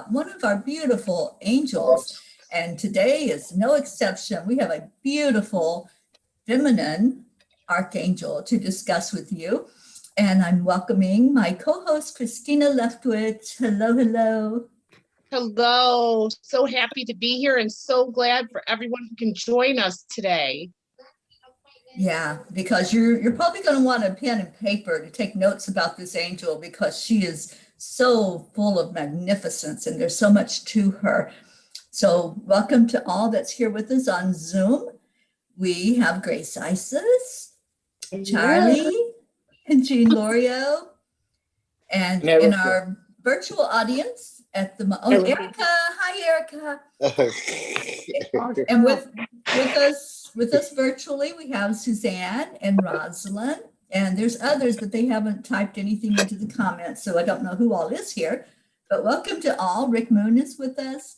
one of our beautiful angels. And today is no exception. We have a beautiful feminine archangel to discuss with you. And I'm welcoming my co-host, Christina Leftwich. Hello, hello. Hello. So happy to be here and so glad for everyone who can join us today. Yeah, because you're probably going to want a pen and paper to take notes about this angel because she is so full of magnificence and there's so much to her. So welcome to all that's here with us on Zoom. We have Grace Isis, Charlie, and Jean Lorio. And in our virtual audience at the Erica. Hi, Erica. And with us virtually, we have Suzanne and Rosalind. And there's others, but they haven't typed anything into the comments, so I don't know who all is here. But welcome to all. Rick Moon is with us.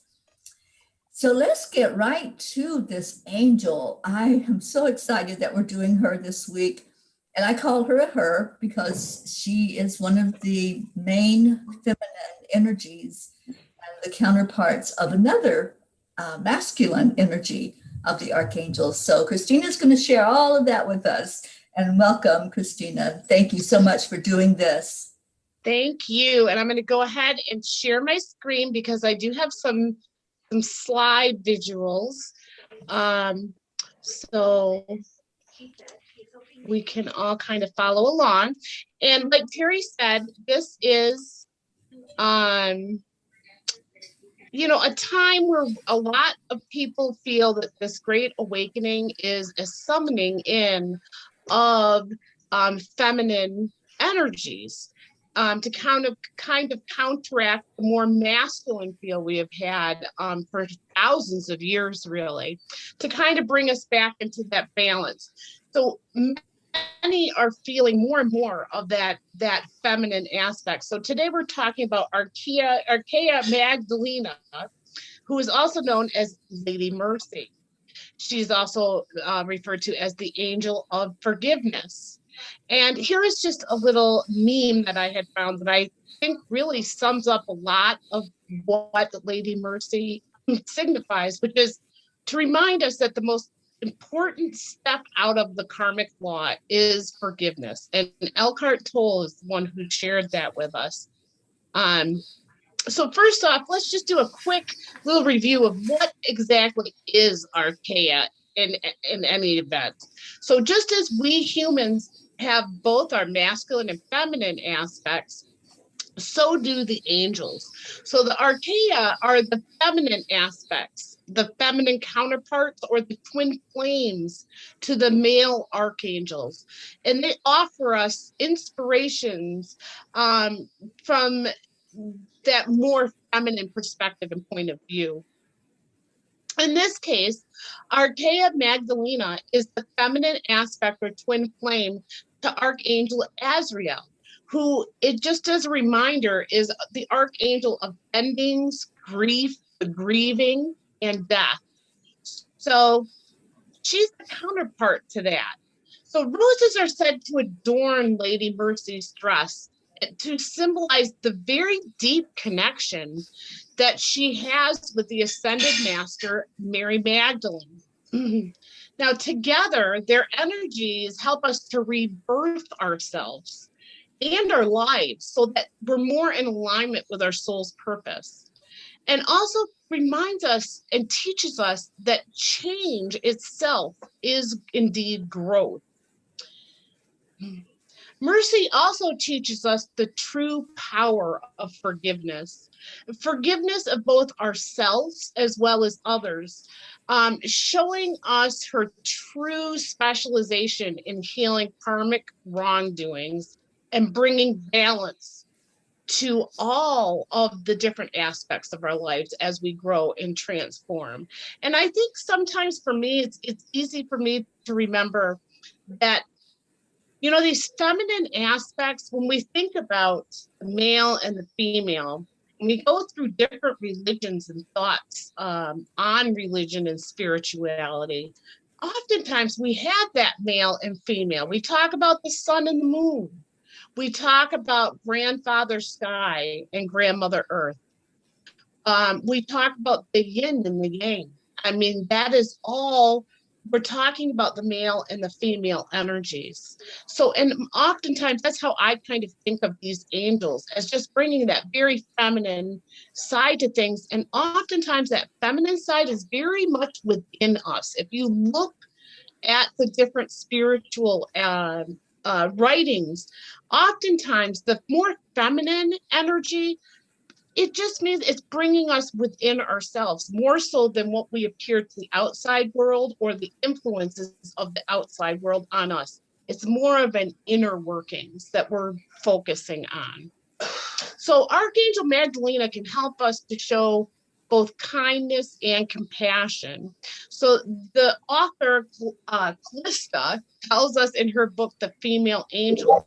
So let's get right to this angel. I am so excited that we're doing her this week. And I call her a her because she is one of the main feminine energies and the counterparts of another masculine energy of the archangels. So Christina's going to share all of that with us. And welcome, Christina. Thank you so much for doing this. Thank you. And I'm going to go ahead and share my screen because I do have some slide visuals. So we can all kind of follow along. And like Teri said, this is, a time where a lot of people feel that this great awakening is a summoning in of feminine energies to kind of counteract the more masculine feel we have had for thousands of years, really, to kind of bring us back into that balance. So many are feeling more and more of that feminine aspect. So today we're talking about Archaia Magdalena, who is also known as Lady Mercy. She's also referred to as the angel of forgiveness. And here is just a little meme that I had found that I think really sums up a lot of what Lady Mercy signifies, which is to remind us that the most important step out of the karmic law is forgiveness. And Eckhart Tolle is the one who shared that with us. So first off, let's just do a quick little review of what exactly is Archaia in any event. So just as we humans have both our masculine and feminine aspects, so do the angels. So the Archaia are the feminine aspects, the feminine counterparts or the twin flames to the male archangels. And they offer us inspirations from that more feminine perspective and point of view. In this case, Archaia Magdalena is the feminine aspect or twin flame to Archangel Azrael, who, it just as a reminder, is the archangel of endings, grief, the grieving, and death. So she's the counterpart to that. So roses are said to adorn Lady Mercy's dress to symbolize the very deep connection that she has with the ascended master, Mary Magdalene. Now, together, their energies help us to rebirth ourselves and our lives so that we're more in alignment with our soul's purpose. And also reminds us and teaches us that change itself is indeed growth. Mercy also teaches us the true power of forgiveness. Forgiveness of both ourselves as well as others, showing us her true specialization in healing karmic wrongdoings and bringing balance to all of the different aspects of our lives as we grow and transform. And I think sometimes for me, it's easy for me to remember that these feminine aspects, when we think about the male and the female, when we go through different religions and thoughts on religion and spirituality, oftentimes we have that male and female. We talk about the sun and the moon. We talk about grandfather sky and grandmother earth. We talk about the yin and the yang. I mean, that is all we're talking about, the male and the female energies. So, and oftentimes that's how I kind of think of these angels, as just bringing that very feminine side to things. And oftentimes that feminine side is very much within us. If you look at the different spiritual writings, oftentimes the more feminine energy, it just means it's bringing us within ourselves more so than what we appear to the outside world or the influences of the outside world on us. It's more of an inner workings that we're focusing on. So Archangel Magdalena can help us to show both kindness and compassion. So the author, Calista, tells us in her book, The Female Angels,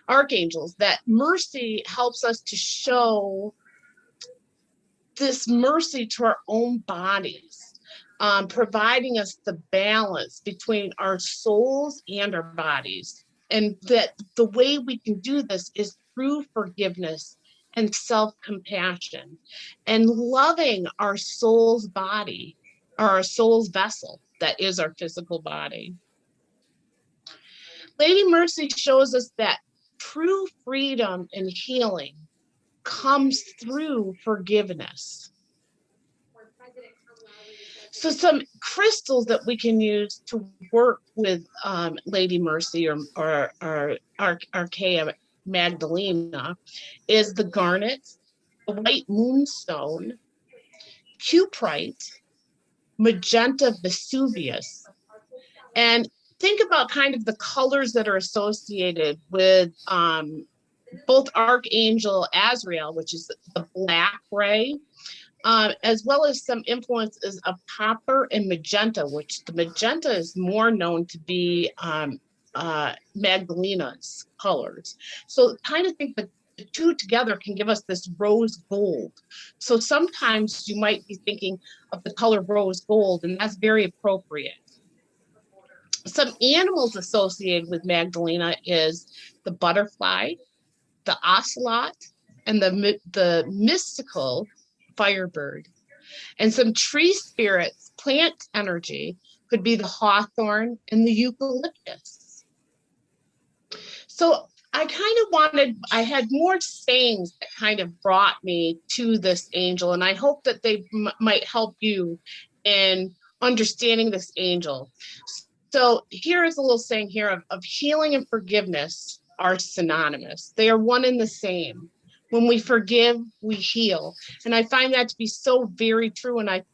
Archangels, that mercy helps us to show this mercy to our own bodies, providing us the balance between our souls and our bodies. And that the way we can do this is through forgiveness and self-compassion and loving our soul's body, or our soul's vessel that is our physical body. Lady Mercy shows us that true freedom and healing comes through forgiveness. So some crystals that we can use to work with Lady Mercy or Archaia Magdalena is the garnet, the white moonstone, cuprite, magenta Vesuvius. And think about kind of the colors that are associated with both Archangel Azrael, which is the black ray, as well as some influences of copper and magenta, which the magenta is more known to be Magdalena's colors. So kind of think that the two together can give us this rose gold. So sometimes you might be thinking of the color rose gold, and that's very appropriate. Some animals associated with Magdalena is the butterfly, the ocelot, and the mystical firebird. And some tree spirits, plant energy, could be the hawthorn and the eucalyptus. So I had more sayings that kind of brought me to this angel, and I hope that they might help you in understanding this angel. So here is a little saying here of healing and forgiveness are synonymous. They are one and the same. When we forgive, we heal. And I find that to be so very true. And I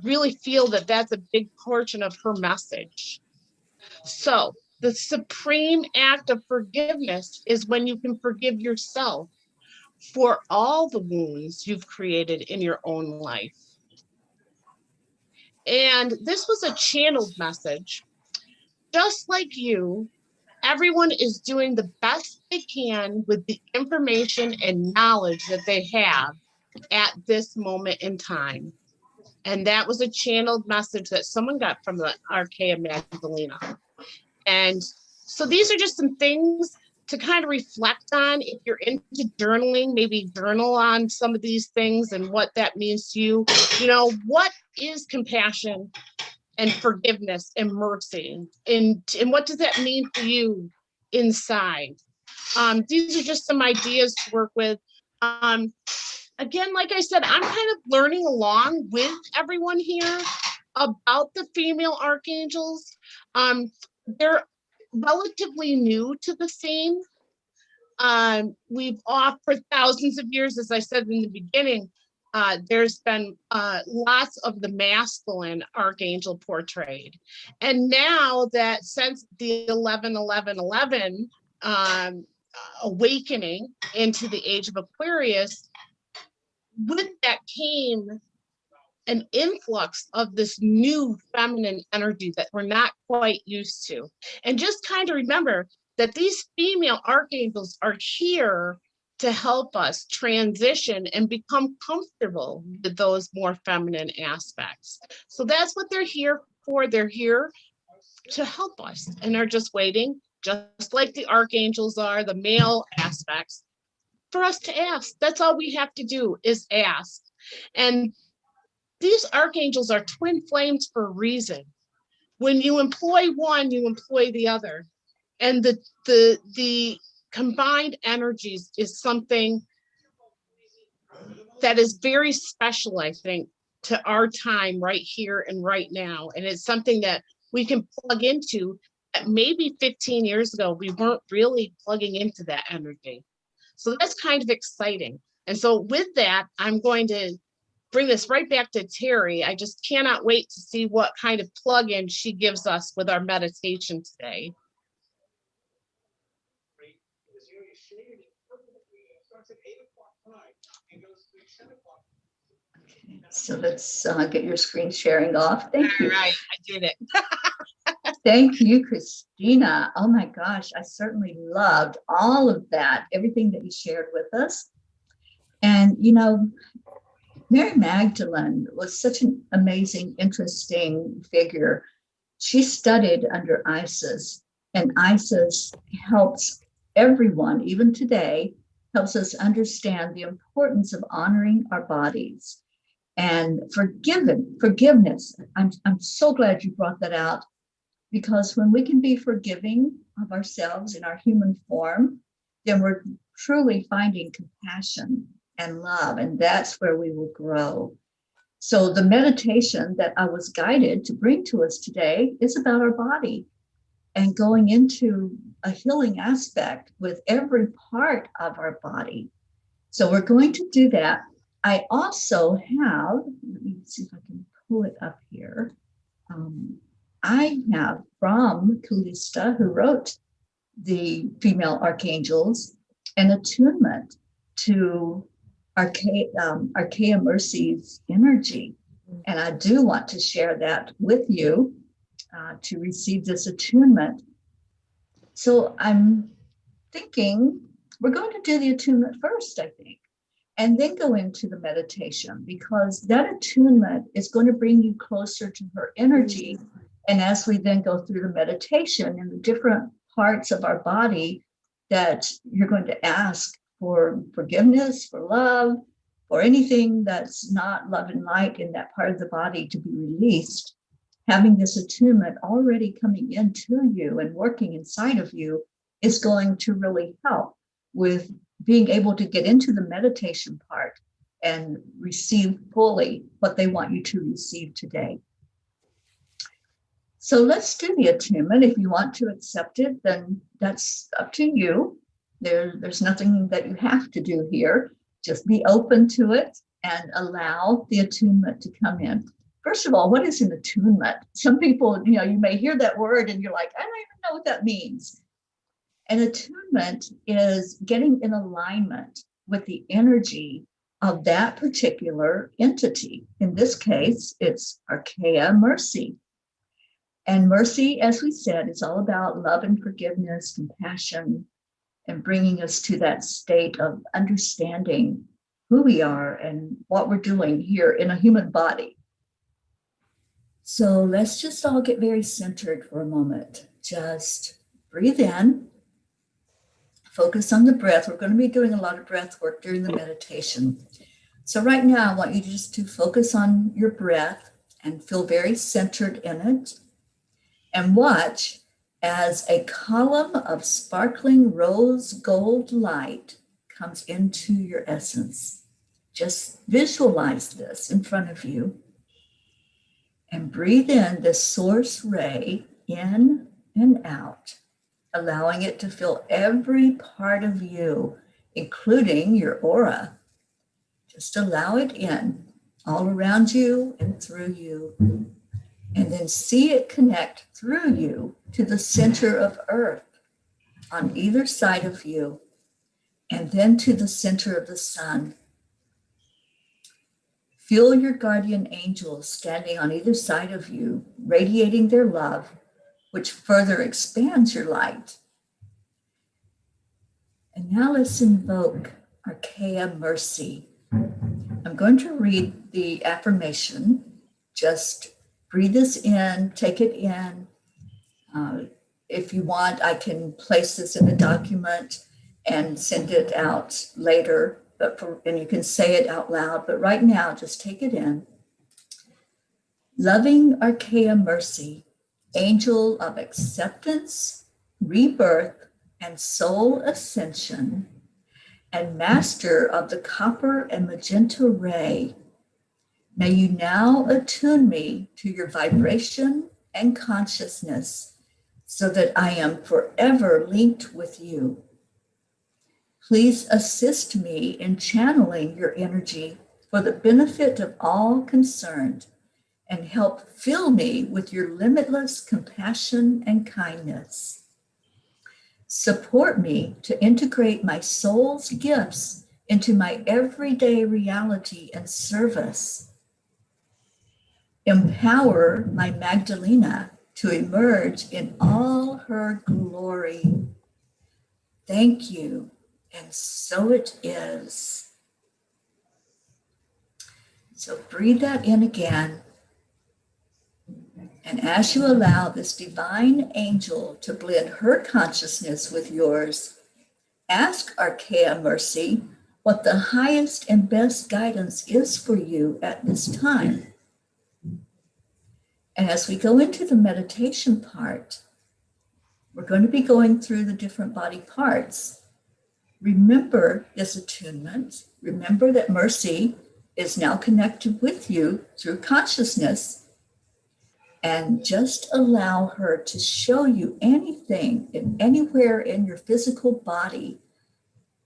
really feel that that's a big portion of her message. So the supreme act of forgiveness is when you can forgive yourself for all the wounds you've created in your own life. And this was a channeled message. Just like you, everyone is doing the best they can with the information and knowledge that they have at this moment in time. And that was a channeled message that someone got from the Archaia Magdalena. And so these are just some things to kind of reflect on. If you're into journaling, maybe journal on some of these things and what that means to you. You know, what is compassion and forgiveness and mercy? And what does that mean for you inside? These are just some ideas to work with. Again, like I said, I'm kind of learning along with everyone here about the female archangels. They're relatively new to the scene. We've for thousands of years, as I said in the beginning, there's been lots of the masculine archangel portrayed. And now that since the 11-11-11 awakening into the age of Aquarius, with that came an influx of this new feminine energy that we're not quite used to. And just kind of remember that these female archangels are here to help us transition and become comfortable with those more feminine aspects. So that's what they're here for. They're here to help us, and they're just waiting, just like the archangels are, the male aspects, for us to ask. That's all we have to do is ask. And these archangels are twin flames for a reason. When you employ one, you employ the other. And the combined energies is something that is very special, I think, to our time right here and right now. And it's something that we can plug into that maybe 15 years ago, we weren't really plugging into that energy. So that's kind of exciting. And so with that, I'm going to bring this right back to Teri. I just cannot wait to see what kind of plug-in she gives us with our meditation today. Okay, so let's get your screen sharing off. Thank you. All right, I did it. Thank you, Christina. Oh my gosh, I certainly loved all of that, everything that you shared with us. And, you know, Mary Magdalene was such an amazing, interesting figure. She studied under Isis, and Isis helps everyone, even today, helps us understand the importance of honoring our bodies and forgiveness. I'm so glad you brought that out, because when we can be forgiving of ourselves in our human form, then we're truly finding compassion and love, and that's where we will grow. So the meditation that I was guided to bring to us today is about our body and going into a healing aspect with every part of our body. So we're going to do that. I also have, let me see if I can pull it up here. I have from Callista, who wrote the female archangels, an attunement to Archaia Mercy's energy. And I do want to share that with you to receive this attunement. So I'm thinking we're going to do the attunement first, I think, and then go into the meditation, because that attunement is going to bring you closer to her energy. And as we then go through the meditation in the different parts of our body that you're going to ask for forgiveness, for love, for anything that's not love and light in that part of the body to be released, having this attunement already coming into you and working inside of you is going to really help with being able to get into the meditation part and receive fully what they want you to receive today. So let's do the attunement. If you want to accept it, then that's up to you. There's nothing that you have to do here. Just be open to it and allow the attunement to come in. First of all, what is an attunement? Some people, you may hear that word and you're like, I don't even know what that means. An attunement is getting in alignment with the energy of that particular entity. In this case, it's Archaia Mercy. And mercy, as we said, is all about love and forgiveness, compassion, and bringing us to that state of understanding who we are and what we're doing here in a human body. So let's just all get very centered for a moment. Just breathe in, focus on the breath. We're going to be doing a lot of breath work during the meditation. So right now, I want you just to focus on your breath and feel very centered in it. And watch as a column of sparkling rose gold light comes into your essence. Just visualize this in front of you and breathe in this source ray in and out, allowing it to fill every part of you, including your aura. Just allow it in, all around you and through you. And then see it connect through you to the center of Earth on either side of you, and then to the center of the sun. Feel your guardian angels standing on either side of you, radiating their love, which further expands your light. And now let's invoke Archaia Mercy. I'm going to read the affirmation. Just breathe this in, take it in. If you want, I can place this in a document and send it out later and you can say it out loud, but right now, just take it in. Loving Archaia Mercy, angel of acceptance, rebirth, and soul ascension, and master of the copper and magenta ray, may you now attune me to your vibration and consciousness so that I am forever linked with you. Please assist me in channeling your energy for the benefit of all concerned, and help fill me with your limitless compassion and kindness. Support me to integrate my soul's gifts into my everyday reality and service. Empower my Magdalena to emerge in all her glory. Thank you, and so it is. So breathe that in again. And as you allow this divine angel to blend her consciousness with yours, ask Archaia Mercy what the highest and best guidance is for you at this time. And as we go into the meditation part, we're going to be going through the different body parts. Remember this attunement. Remember that Mercy is now connected with you through consciousness. And just allow her to show you anything and anywhere in your physical body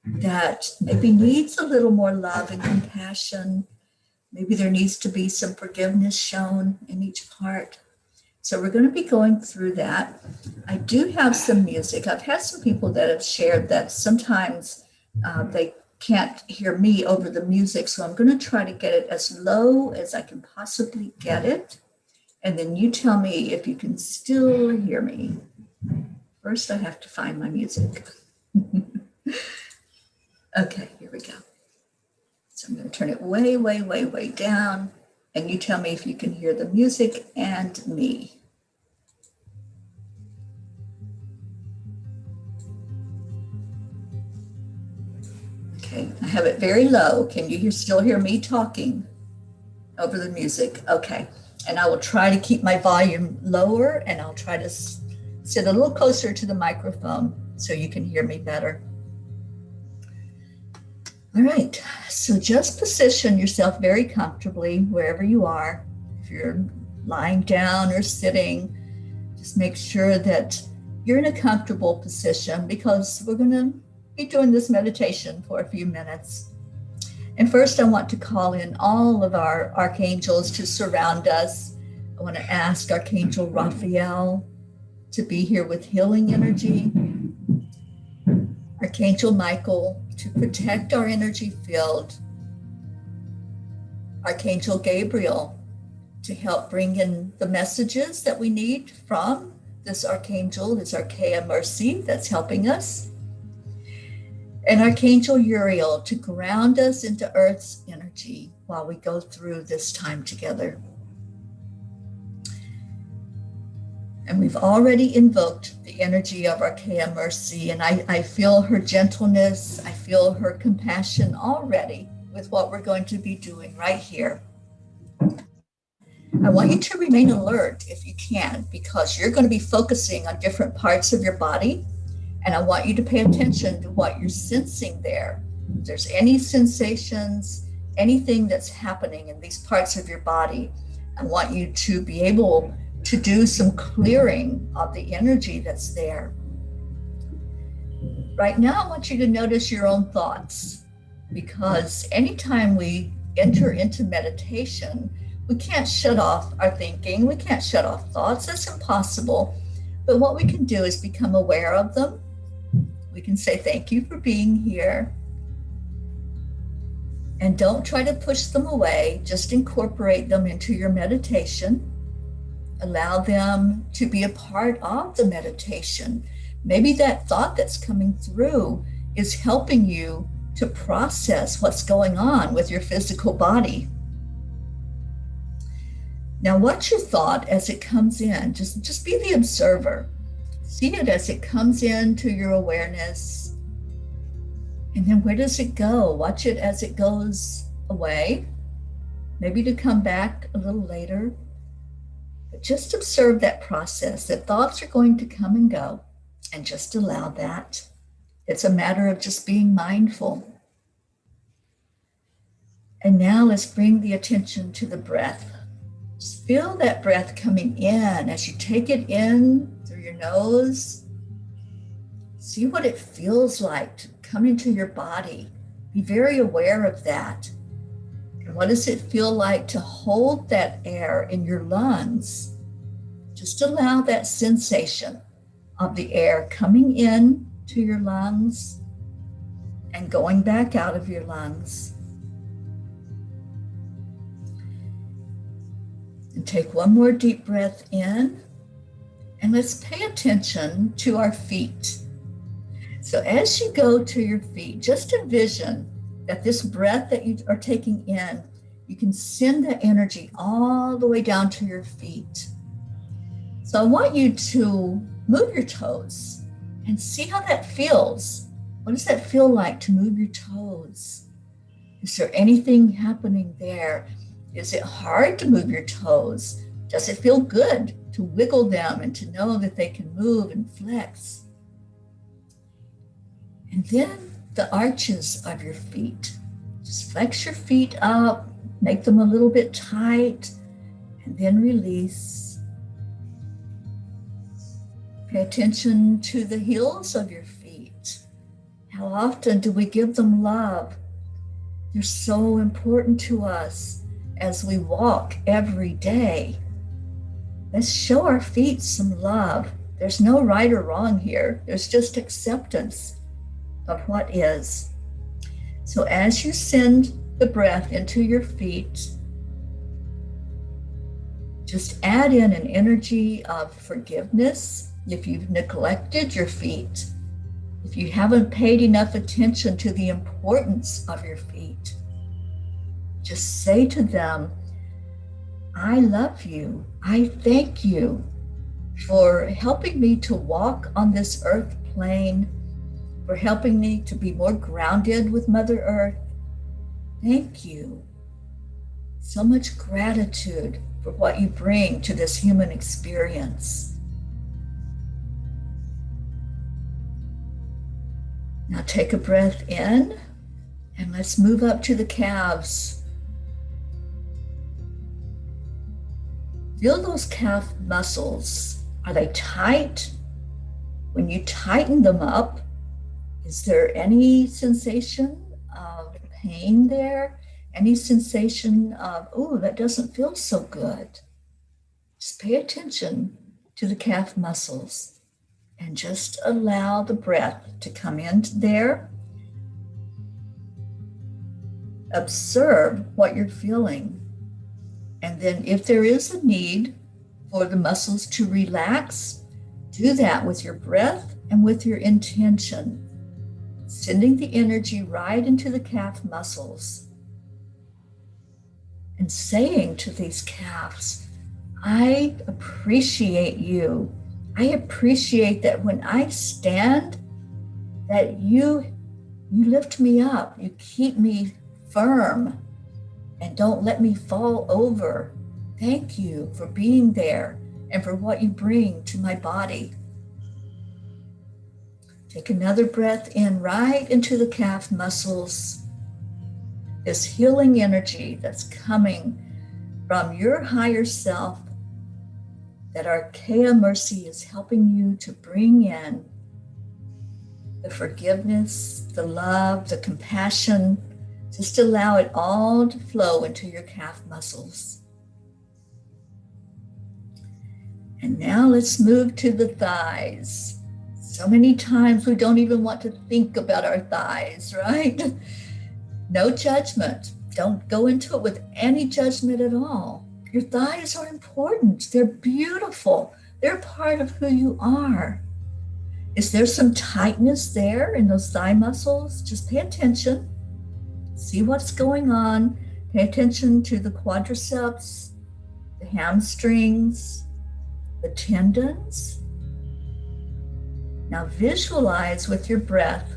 that maybe needs a little more love and compassion. Maybe there needs to be some forgiveness shown in each part. So we're going to be going through that. I do have some music. I've had some people that have shared that sometimes they can't hear me over the music. So I'm going to try to get it as low as I can possibly get it. And then you tell me if you can still hear me. First, I have to find my music. Okay, here we go. So I'm going to turn it way, way, way, way down. And you tell me if you can hear the music and me. Okay, I have it very low. Can you still hear me talking over the music? Okay. And I will try to keep my volume lower, and I'll try to sit a little closer to the microphone so you can hear me better. All right, so just position yourself very comfortably wherever you are. If you're lying down or sitting, just make sure that you're in a comfortable position because we're going to be doing this meditation for a few minutes. And first, I want to call in all of our archangels to surround us. I want to ask Archangel Raphael to be here with healing energy. Archangel Michael to protect our energy field. Archangel Gabriel to help bring in the messages that we need from this archangel, this Archaia Mercy that's helping us. And Archangel Uriel to ground us into Earth's energy while we go through this time together. And we've already invoked the energy of Archaia Mercy, and I feel her gentleness, I feel her compassion already with what we're going to be doing right here. I want you to remain alert if you can, because you're going to be focusing on different parts of your body. And I want you to pay attention to what you're sensing there. If there's any sensations, anything that's happening in these parts of your body, I want you to be able to do some clearing of the energy that's there. Right now, I want you to notice your own thoughts, because anytime we enter into meditation, we can't shut off our thinking, we can't shut off thoughts, that's impossible. But what we can do is become aware of them. We can say, thank you for being here. And don't try to push them away, just incorporate them into your meditation. Allow them to be a part of the meditation. Maybe that thought that's coming through is helping you to process what's going on with your physical body. Now, watch your thought as it comes in. Just be the observer. See it as it comes into your awareness. And then where does it go? Watch it as it goes away, maybe to come back a little later. But just observe that process, that thoughts are going to come and go, and just allow that. It's a matter of just being mindful. And now let's bring the attention to the breath. Just feel that breath coming in as you take it in through your nose. See what it feels like to come into your body. Be very aware of that. And what does it feel like to hold that air in your lungs? Just allow that sensation of the air coming in to your lungs and going back out of your lungs. And take one more deep breath in, and let's pay attention to our feet. So as you go to your feet, just envision that this breath that you are taking in, you can send that energy all the way down to your feet. So I want you to move your toes and see how that feels. What does that feel like to move your toes? Is there anything happening there? Is it hard to move your toes? Does it feel good to wiggle them and to know that they can move and flex? And then the arches of your feet. Just flex your feet up, make them a little bit tight, and then release. Pay attention to the heels of your feet. How often do we give them love? They're so important to us as we walk every day. Let's show our feet some love. There's no right or wrong here. There's just acceptance of what is. So as you send the breath into your feet, just add in an energy of forgiveness if you've neglected your feet, if you haven't paid enough attention to the importance of your feet. Just say to them, I love you. I thank you for helping me to walk on this earth plane, for helping me to be more grounded with Mother Earth. Thank you. So much gratitude for what you bring to this human experience. Now take a breath in, and let's move up to the calves. Feel those calf muscles. Are they tight? When you tighten them up, is there any sensation of pain there? Any sensation of, oh, that doesn't feel so good? Just pay attention to the calf muscles and just allow the breath to come in there. Observe what you're feeling. And then if there is a need for the muscles to relax, do that with your breath and with your intention, sending the energy right into the calf muscles and saying to these calves, I appreciate you. I appreciate that when I stand, that you lift me up, you keep me firm and don't let me fall over. Thank you for being there and for what you bring to my body. Take another breath in right into the calf muscles. This healing energy that's coming from your higher self, that Archaia Mercy is helping you to bring in the forgiveness, the love, the compassion. Just allow it all to flow into your calf muscles. And now let's move to the thighs. So many times we don't even want to think about our thighs, right? No judgment. Don't go into it with any judgment at all. Your thighs are important. They're beautiful. They're part of who you are. Is there some tightness there in those thigh muscles? Just pay attention. See what's going on. Pay attention to the quadriceps, the hamstrings, the tendons. Now visualize with your breath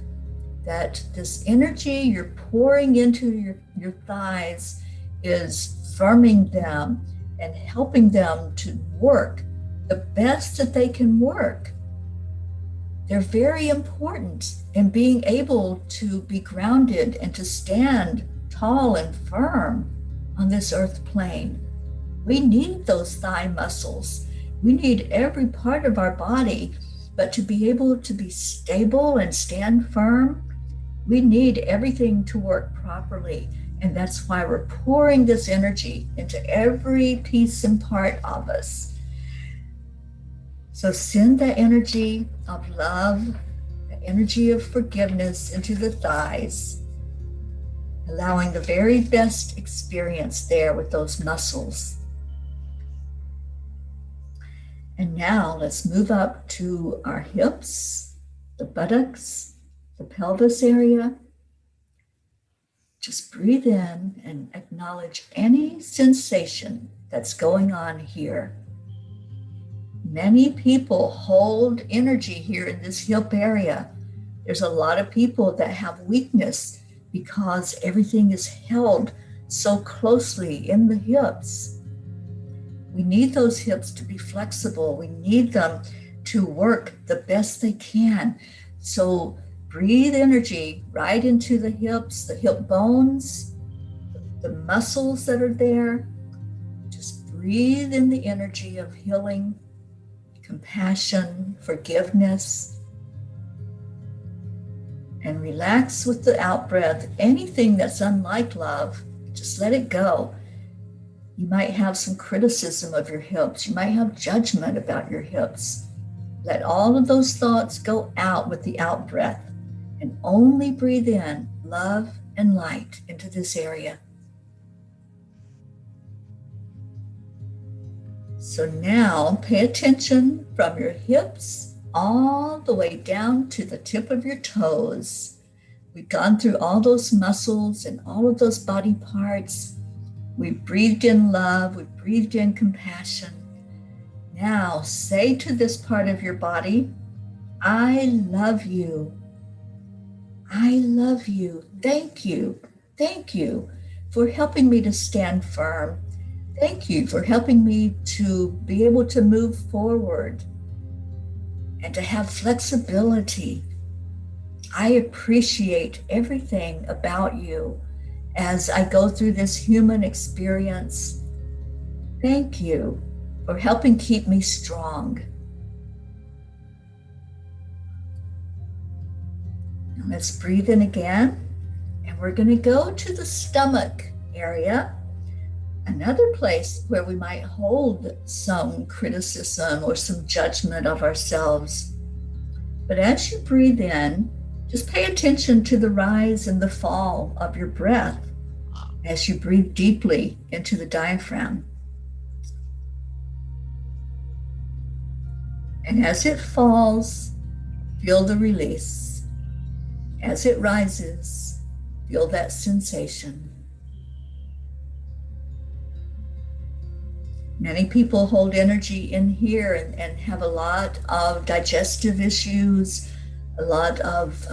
that this energy you're pouring into your thighs is firming them and helping them to work the best that they can work. They're very important in being able to be grounded and to stand tall and firm on this earth plane. We need those thigh muscles. We need every part of our body, but to be able to be stable and stand firm, we need everything to work properly. And that's why we're pouring this energy into every piece and part of us. So send that energy of love, the energy of forgiveness into the thighs, allowing the very best experience there with those muscles. And now let's move up to our hips, the buttocks, the pelvis area. Just breathe in and acknowledge any sensation that's going on here. Many people hold energy here in this hip area. There's a lot of people that have weakness because everything is held so closely in the hips. We need those hips to be flexible. We need them to work the best they can. So breathe energy right into the hips, the hip bones, the muscles that are there. Just breathe in the energy of healing, compassion, forgiveness, and relax with the out breath. Anything that's unlike love, just let it go. You might have some criticism of your hips. You might have judgment about your hips. Let all of those thoughts go out with the out breath and only breathe in love and light into this area. So now pay attention from your hips all the way down to the tip of your toes. We've gone through all those muscles and all of those body parts. We breathed in love, we breathed in compassion. Now say to this part of your body, I love you. I love you. Thank you. Thank you for helping me to stand firm. Thank you for helping me to be able to move forward and to have flexibility. I appreciate everything about you as I go through this human experience. Thank you for helping keep me strong. Now let's breathe in again, and we're going to go to the stomach area, another place where we might hold some criticism or some judgment of ourselves. But as you breathe in, just pay attention to the rise and the fall of your breath as you breathe deeply into the diaphragm. And as it falls, feel the release. As it rises, feel that sensation. Many people hold energy in here and have a lot of digestive issues, a lot of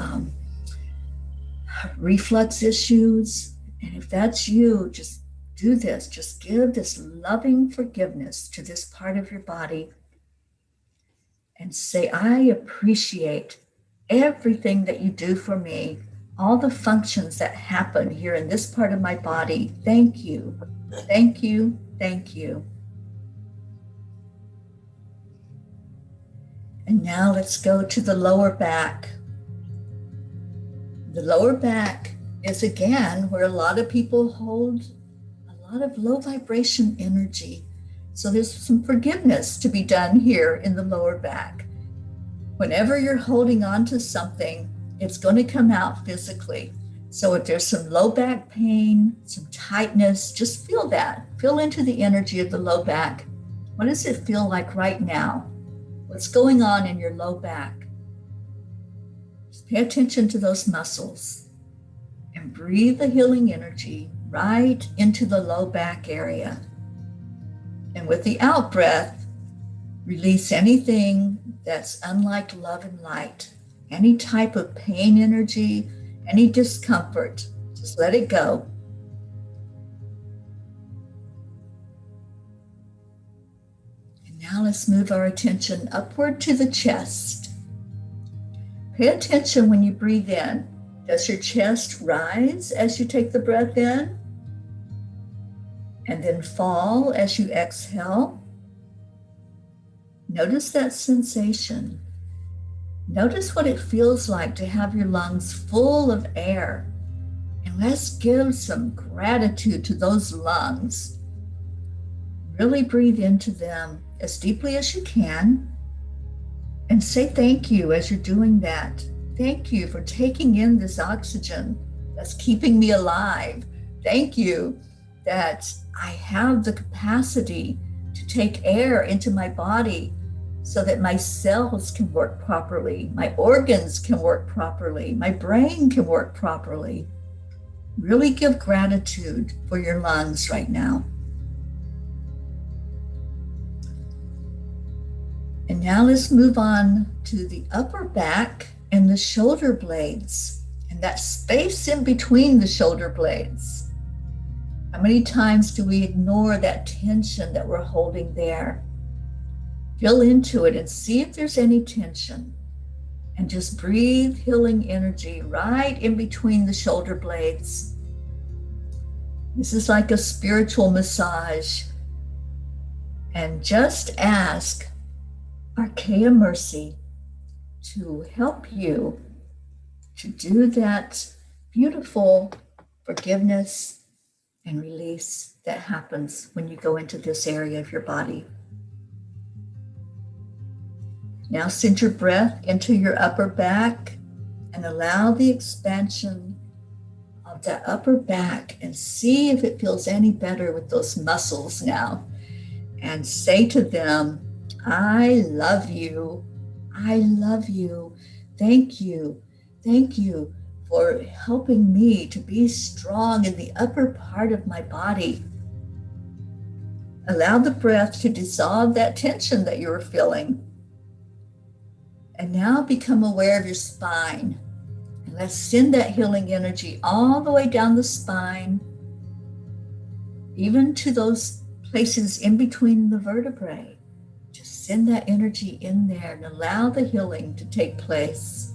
reflux issues. And if that's you, just do this. Just give this loving forgiveness to this part of your body and say, I appreciate everything that you do for me, all the functions that happen here in this part of my body. Thank you. Thank you. Thank you. And now let's go to the lower back. The lower back is again where a lot of people hold a lot of low vibration energy. So there's some forgiveness to be done here in the lower back. Whenever you're holding on to something, it's going to come out physically. So if there's some low back pain, some tightness, just feel that. Feel into the energy of the low back. What does it feel like right now? What's going on in your low back? Just pay attention to those muscles and breathe the healing energy right into the low back area. And with the out breath, release anything that's unlike love and light, any type of pain energy, any discomfort. Just let it go. And now let's move our attention upward to the chest. Pay attention when you breathe in. Does your chest rise as you take the breath in? And then fall as you exhale? Notice that sensation. Notice what it feels like to have your lungs full of air. And let's give some gratitude to those lungs. Really breathe into them as deeply as you can. And say thank you as you're doing that. Thank you for taking in this oxygen that's keeping me alive. Thank you that I have the capacity to take air into my body so that my cells can work properly, my organs can work properly, my brain can work properly. Really give gratitude for your lungs right now. And now let's move on to the upper back and the shoulder blades and that space in between the shoulder blades. How many times do we ignore that tension that we're holding there? Feel into it and see if there's any tension. And just breathe healing energy right in between the shoulder blades. This is like a spiritual massage. And just ask Archaia Mercy to help you to do that beautiful forgiveness and release that happens when you go into this area of your body. Now send your breath into your upper back and allow the expansion of that upper back and see if it feels any better with those muscles now. And say to them, I love you. I love you. Thank you. Thank you for helping me to be strong in the upper part of my body. Allow the breath to dissolve that tension that you were feeling. And now become aware of your spine. And let's send that healing energy all the way down the spine, even to those places in between the vertebrae. Just send that energy in there and allow the healing to take place.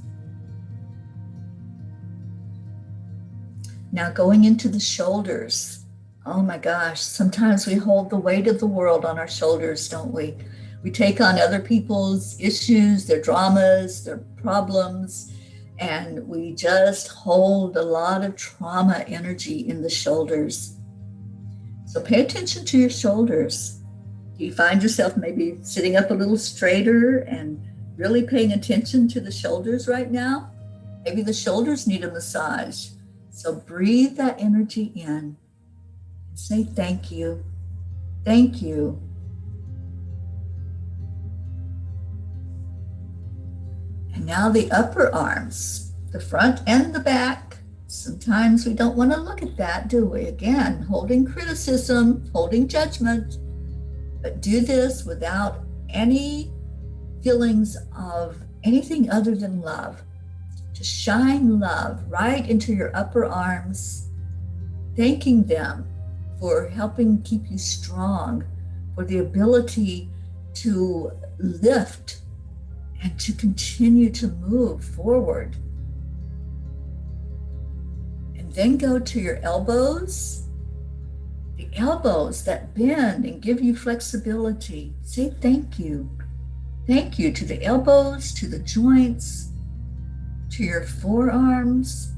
Now going into the shoulders. Oh my gosh, sometimes we hold the weight of the world on our shoulders, don't we? We take on other people's issues, their dramas, their problems, and we just hold a lot of trauma energy in the shoulders. So pay attention to your shoulders. Do you find yourself maybe sitting up a little straighter and really paying attention to the shoulders right now? Maybe the shoulders need a massage. So breathe that energy in and say thank you. Thank you. And now the upper arms, the front and the back. Sometimes we don't want to look at that, do we? Again, holding criticism, holding judgment, but do this without any feelings of anything other than love. Just shine love right into your upper arms, thanking them for helping keep you strong, for the ability to lift and to continue to move forward. And then go to your elbows, the elbows that bend and give you flexibility. Say thank you. Thank you to the elbows, to the joints, to your forearms.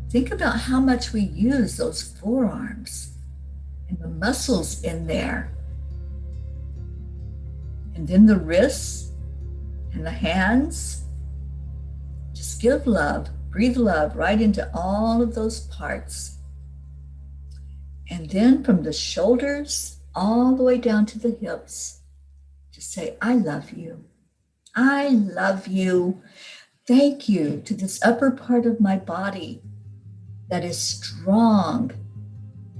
Think about how much we use those forearms and the muscles in there. And then the wrists and the hands. Just give love, breathe love right into all of those parts. And then from the shoulders all the way down to the hips, just say, I love you. I love you. Thank you to this upper part of my body that is strong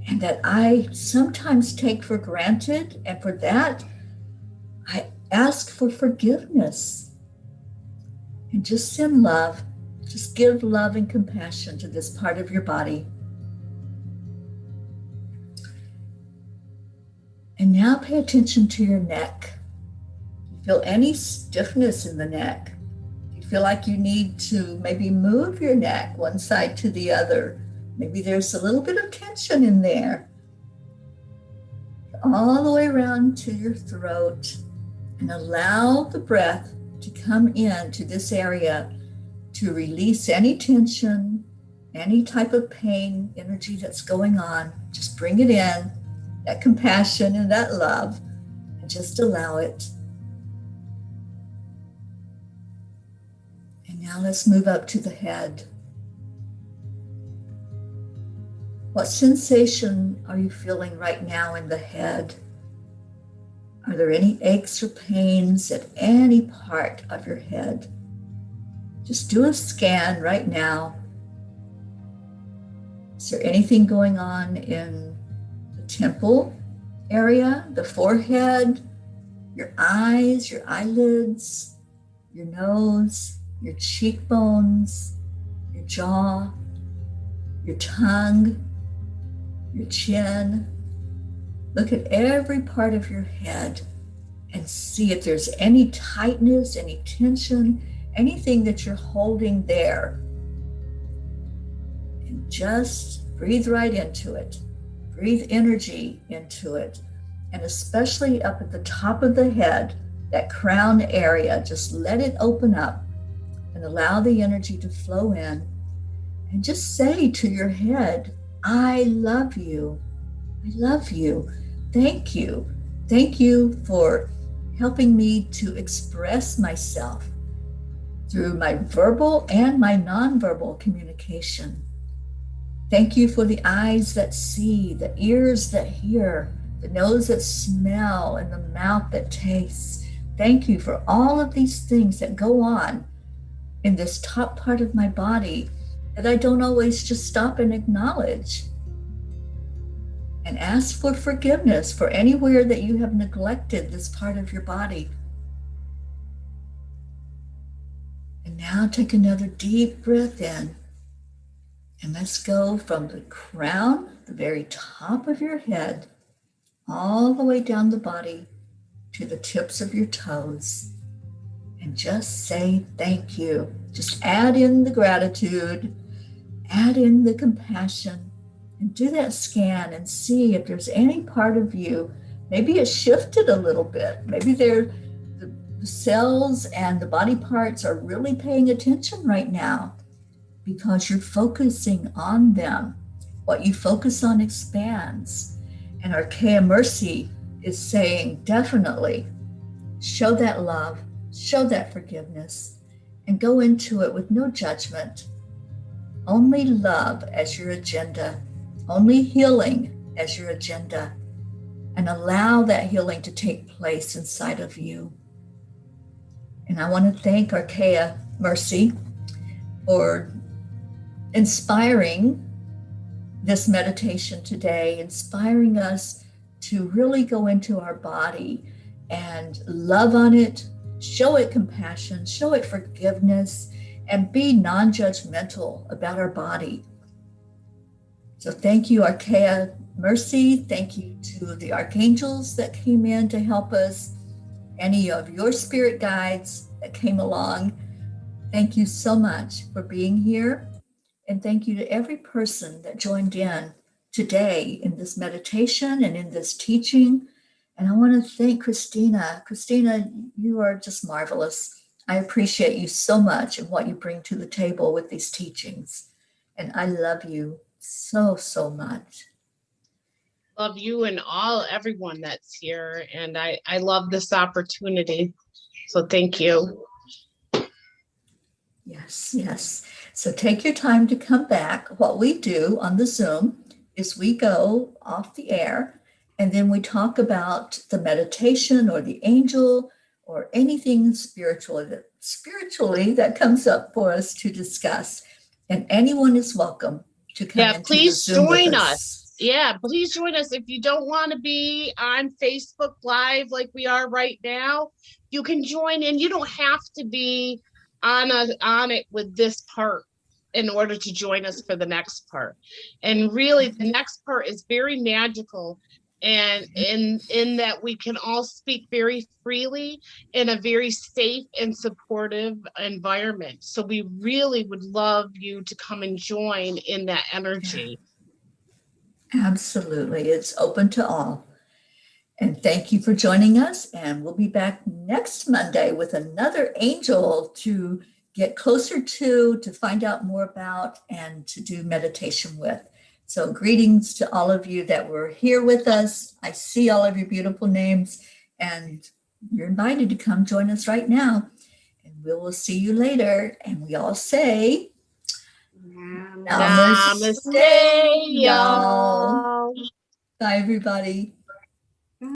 and that I sometimes take for granted. And for that, I ask for forgiveness. And just send love Just give love and compassion to this part of your body. And now pay attention to your neck. Do you feel any stiffness in the neck? Do you feel like you need to maybe move your neck one side to the other? Maybe there's a little bit of tension in there. All the way around to your throat, and allow the breath to come into this area to release any tension, any type of pain, energy that's going on. Just bring it in, that compassion and that love, and just allow it. And now let's move up to the head. What sensation are you feeling right now in the head? Are there any aches or pains at any part of your head? Just do a scan right now. Is there anything going on in the temple area, the forehead, your eyes, your eyelids, your nose, your cheekbones, your jaw, your tongue, your chin? Look at every part of your head and see if there's any tightness, any tension, anything that you're holding there. And just breathe right into it. Breathe energy into it. And especially up at the top of the head, that crown area, just let it open up and allow the energy to flow in. And just say to your head, I love you. I love you. Thank you. Thank you for helping me to express myself through my verbal and my nonverbal communication. Thank you for the eyes that see, the ears that hear, the nose that smell, and the mouth that tastes. Thank you for all of these things that go on in this top part of my body that I don't always just stop and acknowledge. And ask for forgiveness for anywhere that you have neglected this part of your body. And now take another deep breath in. And let's go from the crown, the very top of your head, all the way down the body to the tips of your toes. And just say thank you. Just add in the gratitude, add in the compassion, and do that scan and see if there's any part of you, maybe it shifted a little bit. Maybe the cells and the body parts are really paying attention right now because you're focusing on them. What you focus on expands. And Archaia Mercy is saying, definitely show that love, show that forgiveness, and go into it with no judgment. Only love as your agenda. Only healing as your agenda, and allow that healing to take place inside of you. And I want to thank Archaia Mercy for inspiring this meditation today, inspiring us to really go into our body and love on it, show it compassion, show it forgiveness, and be non-judgmental about our body. So thank you, Archaia Mercy. Thank you to the archangels that came in to help us, any of your spirit guides that came along. Thank you so much for being here. And thank you to every person that joined in today in this meditation and in this teaching. And I want to thank Christina. Christina, you are just marvelous. I appreciate you so much and what you bring to the table with these teachings. And I love you so, so much. Love you and everyone that's here. And I love this opportunity. So thank you. Yes, yes. So take your time to come back. What we do on the Zoom is we go off the air and then we talk about the meditation or the angel or anything spiritually that comes up for us to discuss. And anyone is welcome to come into please the Zoom join with us. Yeah, please join us. If you don't want to be on Facebook Live like we are right now, you can join in. You don't have to be on it with this part in order to join us for the next part. And really the next part is very magical, and in that we can all speak very freely in a very safe and supportive environment. So we really would love you to come and join in that energy. Absolutely. It's open to all. And thank you for joining us. And we'll be back next Monday with another angel to get closer to find out more about, and to do meditation with. So greetings to all of you that were here with us. I see all of your beautiful names, and you're invited to come join us right now. And we will see you later. And we all say, Namaste, Namaste, y'all. y'all. Bye, everybody.